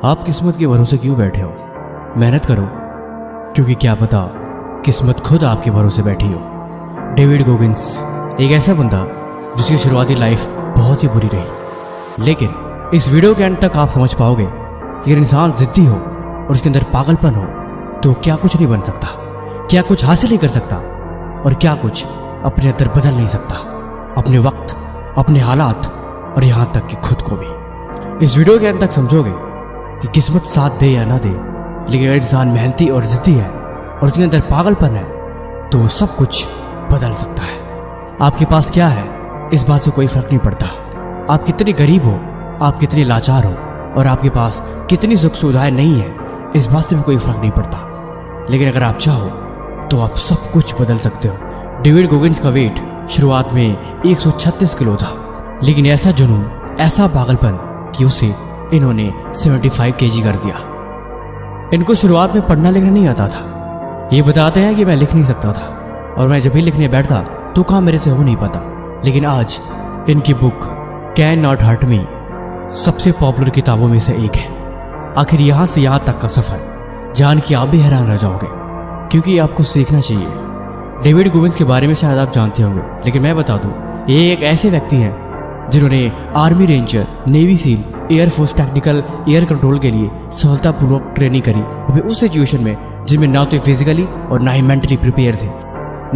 आप किस्मत के भरोसे क्यों बैठे हो? मेहनत करो, क्योंकि क्या पता किस्मत खुद आपके भरोसे बैठी हो। डेविड गोगिंस एक ऐसा बंदा जिसकी शुरुआती लाइफ बहुत ही बुरी रही, लेकिन इस वीडियो के एंड तक आप समझ पाओगे कि अगर इंसान जिद्दी हो और उसके अंदर पागलपन हो तो क्या कुछ नहीं बन सकता, क्या कुछ हासिल नहीं कर सकता और क्या कुछ अपने अंदर बदल नहीं सकता, अपने वक्त, अपने हालात और यहाँ तक कि खुद को भी। इस वीडियो के अंत तक समझोगे कि किस्मत साथ दे या ना दे, लेकिन अगर इंसान मेहनती और जिद्दी है और उसके अंदर पागलपन है तो वो सब कुछ बदल सकता है। आपके पास क्या है इस बात से कोई फर्क नहीं पड़ता। आप कितनी गरीब हो, आप कितनी लाचार हो और आपके पास कितनी सुख सुविधाएं नहीं है, इस बात से भी कोई फर्क नहीं पड़ता। लेकिन अगर आप चाहो तो आप सब कुछ बदल सकते हो। डेविड गोगिंस का वेट शुरुआत में 136 किलो था, लेकिन ऐसा जुनून, ऐसा पागलपन कि उसे इन्होंने 75 केजी कर दिया। इनको शुरुआत में पढ़ना लिखना नहीं आता था। ये बताते हैं कि मैं लिख नहीं सकता था और मैं जब भी लिखने बैठता तो काम मेरे से हो नहीं पाता, लेकिन आज इनकी book can not hurt me सबसे पॉपुलर किताबों में से एक है। आखिर यहाँ से यहाँ तक का सफर जान के आप भी हैरान रह जाओगे, क्योंकि आपको सीखना चाहिए। डेविड गोगिंस के बारे में शायद आप जानते होंगे, लेकिन मैं बता दूं, ये एक ऐसे व्यक्ति हैं जिन्होंने army ranger, navy seal, air force technical air control के लिए सफलतापूर्वक ट्रेनिंग करी, वो भी उस सिचुएशन में जिनमें ना तो फिजिकली और ना ही मेंटली प्रिपेयर थे।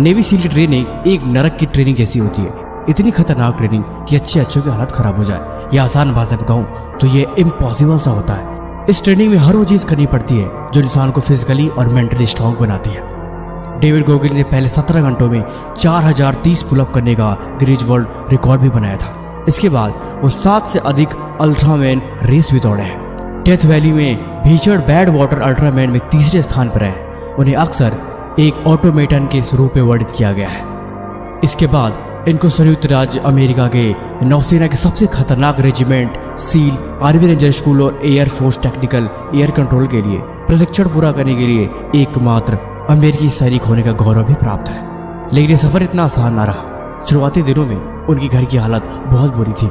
नेवी सील की ट्रेनिंग एक नरक की ट्रेनिंग जैसी होती है, इतनी खतरनाक ट्रेनिंग कि अच्छों की हालत खराब हो जाए, या आसान भाषा में कहूँ तो ये इम्पॉसिबल सा होता है। इस ट्रेनिंग में हर वो चीज़ करनी पड़ती है जो इंसान को फिजिकली और मेंटली स्ट्रांग बनाती है। डेविड गोगिंस ने पहले 17 घंटों में 4030 पुलअप करने का गिनीज वर्ल्ड रिकॉर्ड भी बनाया था। इसके बाद वो 7 से अधिक अल्ट्रामैन रेस भी दौड़े हैं। डेथ वैली में भीषण बैड वाटर अल्ट्रामैन में तीसरे स्थान पर है। उन्हें अक्सर एक ऑटोमेटन के रूप में वर्णित किया गया है। इसके बाद इनको संयुक्त राज्य अमेरिका के नौसेना के सबसे खतरनाक regiment seal, army ranger school और एयरफोर्स टेक्निकल एयर कंट्रोल के लिए प्रशिक्षण पूरा करने के लिए एकमात्र अमेरिकी सैनिक होने का गौरव भी प्राप्त है। लेकिन ये सफर इतना आसान ना रहा। शुरुआती दिनों में उनकी घर की हालत बहुत बुरी थी।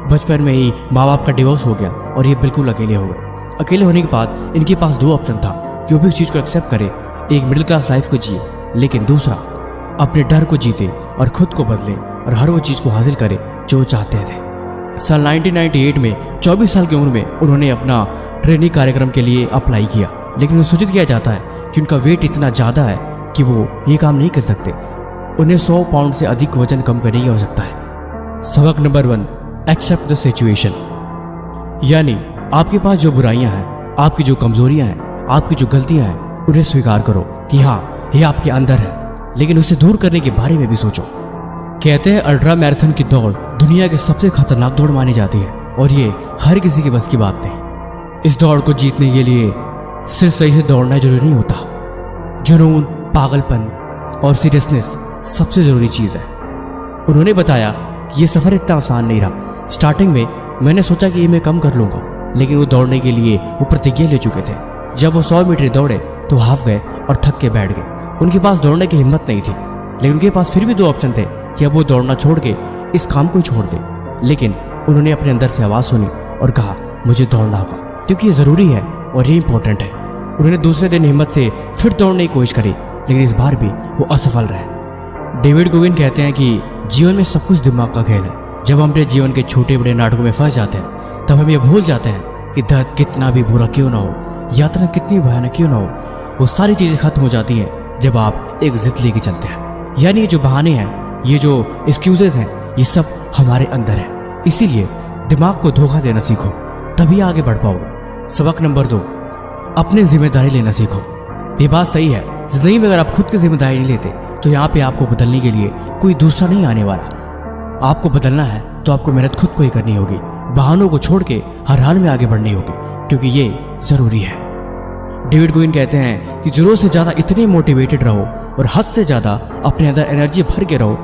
बचपन में ही माँ बाप का डिवोर्स हो गया और ये बिल्कुल अकेले हो गए। अकेले होने के बाद इनके पास 2 ऑप्शन था कि वो भी उस चीज़ को एक्सेप्ट करे, एक मिडिल क्लास लाइफ को जिए, लेकिन दूसरा अपने डर को जीते और खुद को बदले और हर वो चीज़ को हासिल करे जो वो चाहते थे। साल 1998 में 24 साल की उम्र में उन्होंने अपना ट्रेनिंग कार्यक्रम के लिए अप्लाई किया, लेकिन उन्हें सूचित किया जाता है कि उनका वेट इतना ज़्यादा है कि वो ये काम नहीं कर सकते। उन्हें 100 पाउंड से अधिक वजन कम करने की आवश्यकता है। सबक नंबर 1, एक्सेप्ट द सिचुएशन। यानी आपके पास जो बुराइयां हैं, आपकी जो कमजोरियां हैं, आपकी जो गलतियां हैं, उन्हें स्वीकार करो कि हाँ, ये आपके अंदर है, लेकिन उसे दूर करने के बारे में भी सोचो। कहते हैं अल्ट्रा मैराथन की दौड़ दुनिया की सबसे खतरनाक दौड़ मानी जाती है और ये हर किसी के बस की बात नहीं। इस दौड़ को जीतने के लिए सिर्फ सही से दौड़ना जरूरी नहीं होता। जुनून, पागलपन और सीरियसनेस सबसे जरूरी चीज़ है। उन्होंने बताया कि ये सफ़र इतना आसान नहीं रहा। स्टार्टिंग में मैंने सोचा कि ये मैं कम कर लूँगा, लेकिन वो दौड़ने के लिए वो प्रतिज्ञा ले चुके थे। जब वो 100 मीटर दौड़े तो हाफ गए और थक के बैठ गए। उनके पास दौड़ने की हिम्मत नहीं थी, लेकिन उनके पास फिर भी 2 ऑप्शन थे कि अब वो दौड़ना छोड़ के इस काम को छोड़ दे। लेकिन उन्होंने अपने अंदर से आवाज़ सुनी और कहा, मुझे दौड़ना होगा क्योंकि ये ज़रूरी है और ये इंपॉर्टेंट है। उन्होंने दूसरे दिन हिम्मत से फिर दौड़ने की कोशिश करी, लेकिन इस बार भी वो असफल रहे। डेविड गोगिंस कहते हैं कि जीवन में सब कुछ दिमाग का खेल है। जब हम अपने जीवन के छोटे बड़े नाटकों में फंस जाते हैं तब हम ये भूल जाते हैं कि दर्द कितना भी बुरा क्यों ना हो, यात्रा कितनी भयानक क्यों ना हो, वो सारी चीज़ें खत्म हो जाती हैं जब आप एक जिद लेके चलते हैं। यानी ये जो बहाने हैं, ये जो एक्सक्यूजेज हैं, ये सब हमारे अंदर है। इसीलिए दिमाग को धोखा देना सीखो, तभी आगे बढ़ पाओगे। सबक नंबर 2, अपनी जिम्मेदारी लेना सीखो। ये बात सही है, जिंदगी में अगर आप खुद की जिम्मेदारी नहीं लेते तो यहाँ पे आपको बदलने के लिए कोई दूसरा नहीं आने वाला। आपको बदलना है तो आपको मेहनत खुद को ही करनी होगी। बहानों को छोड़ के हर हाल में आगे बढ़नी होगी, क्योंकि ये जरूरी है। डेविड गोगिंस कहते हैं कि जरूरत से ज़्यादा इतने मोटिवेटेड रहो और हद से ज़्यादा अपने अंदर एनर्जी भर के रहो,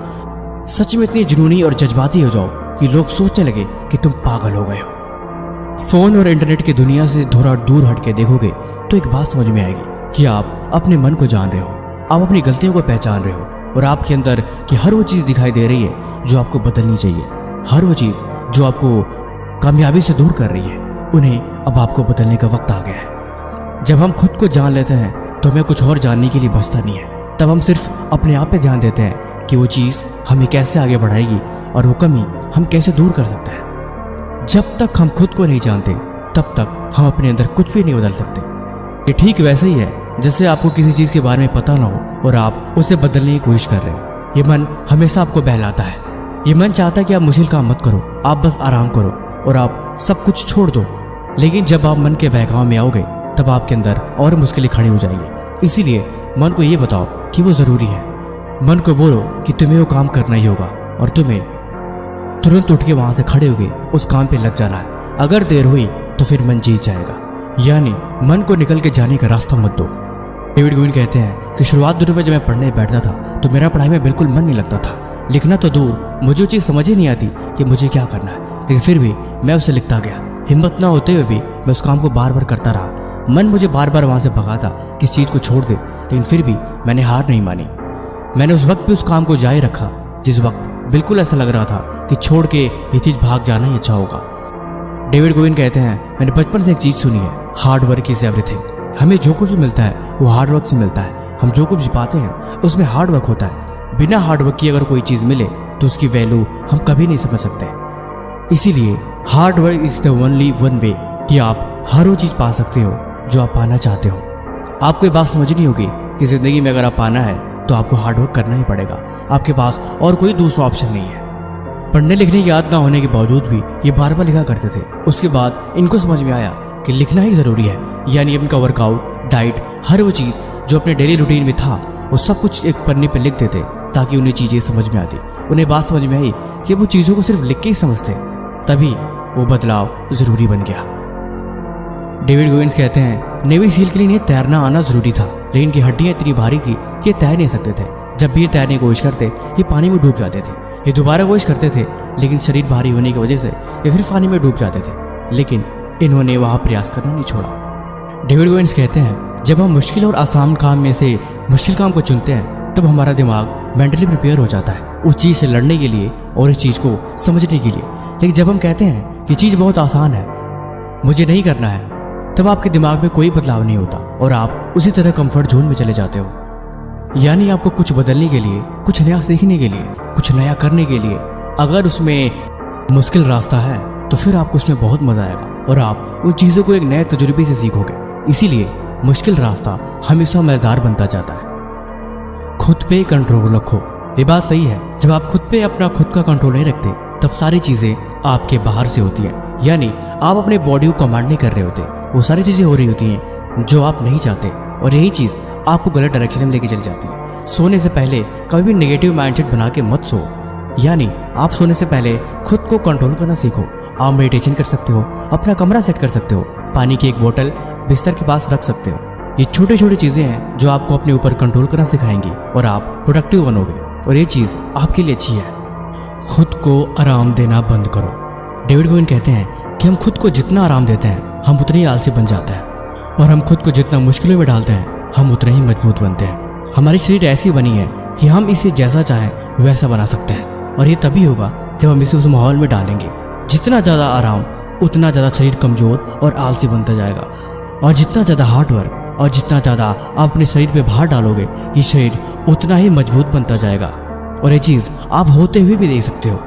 सच में इतनी जुनूनी और जज्बाती हो जाओ कि लोग सोचने लगे कि तुम पागल हो गए हो। फ़ोन और इंटरनेट की दुनिया से थोड़ा दूर हट के देखोगे तो एक बात समझ में आएगी कि आप अपने मन को जान रहे हो, आप अपनी गलतियों को पहचान रहे हो और आपके अंदर की हर वो चीज़ दिखाई दे रही है जो आपको बदलनी चाहिए, हर वो चीज़ जो आपको कामयाबी से दूर कर रही है। उन्हें अब आपको बदलने का वक्त आ गया है। जब हम खुद को जान लेते हैं तो हमें कुछ और जानने के लिए बचता नहीं है। तब हम सिर्फ अपने आप पे ध्यान देते हैं कि वो चीज़ हमें कैसे आगे बढ़ाएगी और वो कमी हम कैसे दूर कर सकते हैं। जब तक हम खुद को नहीं जानते तब तक हम अपने अंदर कुछ भी नहीं बदल सकते। ये ठीक वैसे ही है जैसे आपको किसी चीज़ के बारे में पता ना हो और आप उसे बदलने की कोशिश कर रहे हो। ये मन हमेशा आपको बहलाता है। ये मन चाहता है कि आप मुश्किल काम मत करो, आप बस आराम करो और आप सब कुछ छोड़ दो। लेकिन जब आप मन के बहकाव में आओगे तब आपके अंदर और मुश्किलें खड़ी हो जाएंगी। इसीलिए मन को ये बताओ कि वो ज़रूरी है। मन को बोलो कि तुम्हें वो काम करना ही होगा और तुम्हें तुरंत उठ के वहाँ से खड़े होके उस काम पे लग जाना है। अगर देर हुई तो फिर मन जीत जाएगा। यानी मन को निकल के जाने का रास्ता मत दो। डेविड गोगिन कहते हैं कि शुरुआत दिनों में जब मैं पढ़ने बैठता था तो मेरा पढ़ाई में बिल्कुल मन नहीं लगता था। लिखना तो दूर, मुझे वो चीज़ समझ ही नहीं आती कि मुझे क्या करना है, लेकिन फिर भी मैं उसे लिखता गया। हिम्मत ना होते हुए भी मैं उस काम को बार बार करता रहा। मन मुझे बार बार वहाँ से भगाता कि इस चीज़ को छोड़ दे, लेकिन फिर भी मैंने हार नहीं मानी। मैंने उस वक्त भी उस काम को जारी रखा जिस वक्त बिल्कुल ऐसा लग रहा था कि छोड़ के ये चीज़ भाग जाना ही अच्छा होगा। डेविड गोगिन कहते हैं, मैंने बचपन से एक चीज़ सुनी है, हार्ड वर्क इज एवरीथिंग। हमें जो कुछ भी मिलता है वो हार्ड वर्क से मिलता है। हम जो कुछ भी पाते हैं उसमें हार्ड वर्क होता है। बिना हार्ड वर्क किए अगर कोई चीज़ मिले तो उसकी वैल्यू हम कभी नहीं समझ सकते। इसीलिए hard work is the only one way कि आप हर वो चीज़ पा सकते हो जो आप पाना चाहते हो। आपको ये बात समझनी होगी कि ज़िंदगी में अगर आप पाना है तो आपको हार्ड वर्क करना ही पड़ेगा। आपके पास और कोई दूसरा ऑप्शन नहीं है। पढ़ने लिखने की आदत ना होने के बावजूद भी ये बार बार लिखा करते थे। उसके बाद इनको समझ में आया कि लिखना ही ज़रूरी है। यानी इनका वर्कआउट, डाइट, हर वो चीज़ जो अपने डेली रूटीन में था वो सब कुछ एक पन्ने पे लिख देते ताकि उन्हें चीज़ें समझ में आती। उन्हें बात समझ में आई कि वो चीज़ों को सिर्फ लिख के ही समझते, तभी वो बदलाव ज़रूरी बन गया। डेविड गोगिन्स कहते हैं, नेवी सील के लिए इन्हें तैरना आना ज़रूरी था, लेकिन इनकी हड्डियाँ इतनी भारी थी कि ये तैर नहीं सकते थे। जब भी ये तैरने की कोशिश करते ये पानी में डूब जाते थे। ये दोबारा कोशिश करते थे लेकिन शरीर भारी होने की वजह से ये फिर पानी में डूब जाते थे, लेकिन इन्होंने वहाँ प्रयास करना नहीं छोड़ा। डेविड गोगिन्स कहते हैं, जब हम मुश्किल और आसान काम में से मुश्किल काम को चुनते हैं तब हमारा दिमाग मेंटली प्रिपेयर हो जाता है उस चीज़ से लड़ने के लिए और इस चीज़ को समझने के लिए। लेकिन जब हम कहते हैं कि चीज़ बहुत आसान है, मुझे नहीं करना है, तब आपके दिमाग में कोई बदलाव नहीं होता और आप उसी तरह कंफर्ट जोन में चले जाते हो। यानी आपको कुछ बदलने के लिए, कुछ नया सीखने के लिए, कुछ नया करने के लिए अगर उसमें मुश्किल रास्ता है तो फिर आपको उसमें बहुत मजा आएगा और आप उन चीज़ों को एक नए तजुर्बे से सीखोगे। इसीलिए मुश्किल रास्ता हमेशा मजेदार बनता जाता है। खुद पे कंट्रोल रखो। ये बात सही है, जब आप खुद पे अपना खुद का कंट्रोल नहीं रखते तब सारी चीज़ें आपके बाहर से होती हैं। यानी आप अपने बॉडी को कमांड नहीं कर रहे होते, वो सारी चीज़ें हो रही होती हैं जो आप नहीं चाहते और यही चीज़ आपको गलत डायरेक्शन में लेके चली जाती है। सोने से पहले कभी भी नेगेटिव माइंडसेट बना के मत सो। यानी आप सोने से पहले खुद को कंट्रोल करना सीखो। आप मेडिटेशन कर सकते हो, अपना कमरा सेट कर सकते हो, पानी की एक बोतल बिस्तर के पास रख सकते हो। ये छोटी छोटी चीज़ें हैं जो आपको अपने ऊपर कंट्रोल करना सिखाएंगी और आप प्रोडक्टिव बनोगे और ये चीज़ आपके लिए अच्छी है। खुद को आराम देना बंद करो। डेविड गोगिन कहते हैं कि हम खुद को जितना आराम देते हैं हम उतने ही आलसी बन जाते हैं और हम खुद को जितना मुश्किलों में डालते हैं हम उतने ही मजबूत बनते हैं। हमारी शरीर ऐसी बनी है कि हम इसे जैसा चाहें वैसा बना सकते हैं और ये तभी होगा जब हम इसे उस माहौल में डालेंगे। जितना ज़्यादा आराम उतना ज़्यादा शरीर कमज़ोर और आलसी बनता जाएगा और जितना ज़्यादा हार्ड वर्क और जितना ज़्यादा आप अपने शरीर पे भार डालोगे ये शरीर उतना ही मजबूत बनता जाएगा। और ये चीज़ आप होते हुए भी देख सकते हो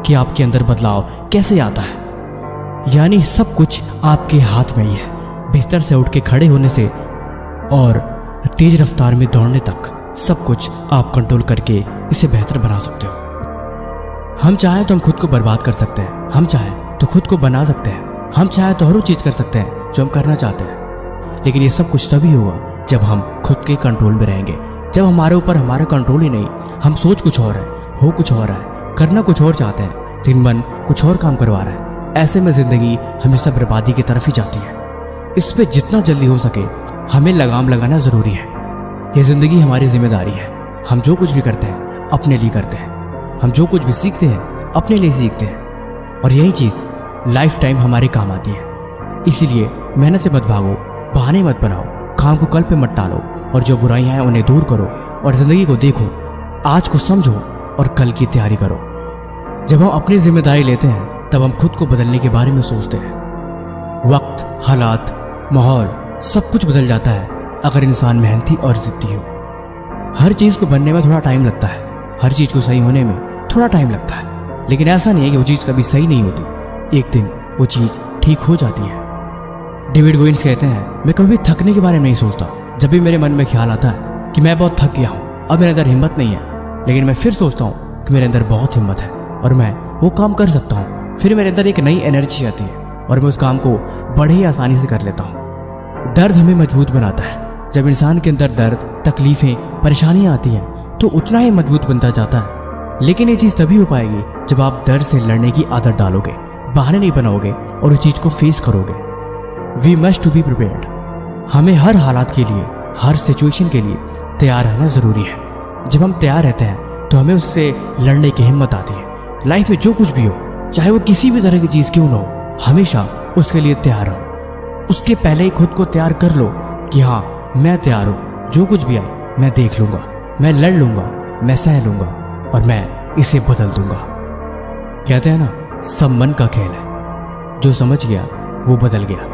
कि आपके अंदर बदलाव कैसे आता है। यानी सब कुछ आपके हाथ में ही है। बिस्तर से उठ के खड़े होने से और तेज रफ्तार में दौड़ने तक सब कुछ आप कंट्रोल करके इसे बेहतर बना सकते हो। हम चाहें तो हम खुद को बर्बाद कर सकते हैं, हम चाहें तो खुद को बना सकते हैं, हम चाहें तो हर वो चीज़ कर सकते हैं जो हम करना चाहते हैं। लेकिन ये सब कुछ तभी होगा जब हम खुद के कंट्रोल में रहेंगे। जब हमारे ऊपर हमारा कंट्रोल ही नहीं, हम सोच कुछ और है, हो कुछ और है, करना कुछ और चाहते हैं, लेकिन मन कुछ और काम करवा रहा है। ऐसे में जिंदगी हमेशा बर्बादी की तरफ ही जाती है। इस पे जितना जल्दी हो सके हमें लगाम लगाना ज़रूरी है। ये ज़िंदगी हमारी जिम्मेदारी है। हम जो कुछ भी करते हैं अपने लिए करते हैं, हम जो कुछ भी सीखते हैं अपने लिए सीखते हैं और यही चीज़ लाइफ टाइम हमारे काम आती है। इसीलिए मेहनत से मत भागो, बहाने मत बनाओ, काम को कल पे मत टालो और जो बुराइयां हैं उन्हें दूर करो और ज़िंदगी को देखो, आज को समझो और कल की तैयारी करो। जब हम अपनी जिम्मेदारी लेते हैं तब हम खुद को बदलने के बारे में सोचते हैं। वक्त, हालात, माहौल सब कुछ बदल जाता है अगर इंसान मेहनती और जिद्दी हो। हर चीज़ को बनने में थोड़ा टाइम लगता है, हर चीज़ को सही होने में थोड़ा टाइम लगता है, लेकिन ऐसा नहीं है कि वो चीज़ कभी सही नहीं होती। एक दिन वो चीज़ ठीक हो जाती है। डेविड गोगिंस कहते हैं, मैं कभी थकने के बारे में नहीं सोचता। जब भी मेरे मन में ख्याल आता है कि मैं बहुत थक गया हूँ, अब मेरे अंदर हिम्मत नहीं है, लेकिन मैं फिर सोचता हूँ कि मेरे अंदर बहुत हिम्मत है और मैं वो काम कर सकता हूँ। फिर मेरे अंदर एक नई एनर्जी आती है और मैं उस काम को बड़े ही आसानी से कर लेता हूँ। दर्द हमें मजबूत बनाता है। जब इंसान के अंदर दर्द, तकलीफें, परेशानियां आती हैं तो उतना ही मजबूत बनता जाता है। लेकिन ये चीज़ तभी हो पाएगी जब आप दर्द से लड़ने की आदत डालोगे, बहाने नहीं बनाओगे और उस चीज़ को फेस करोगे। We must to be prepared. हमें हर हालात के लिए, हर सिचुएशन के लिए तैयार रहना ज़रूरी है। जब हम तैयार रहते हैं तो हमें उससे लड़ने की हिम्मत आती है। लाइफ में जो कुछ भी हो, चाहे वो किसी भी तरह की चीज़ क्यों ना हो, हमेशा उसके लिए तैयार रहो। उसके पहले ही खुद को तैयार कर लो कि हाँ, मैं तैयार हूँ, जो कुछ भी आए मैं देख लूँगा, मैं लड़ लूँगा, मैं सह लूँगा और मैं इसे बदल दूँगा। कहते हैं ना, सब मन का खेल है, जो समझ गया वो बदल गया।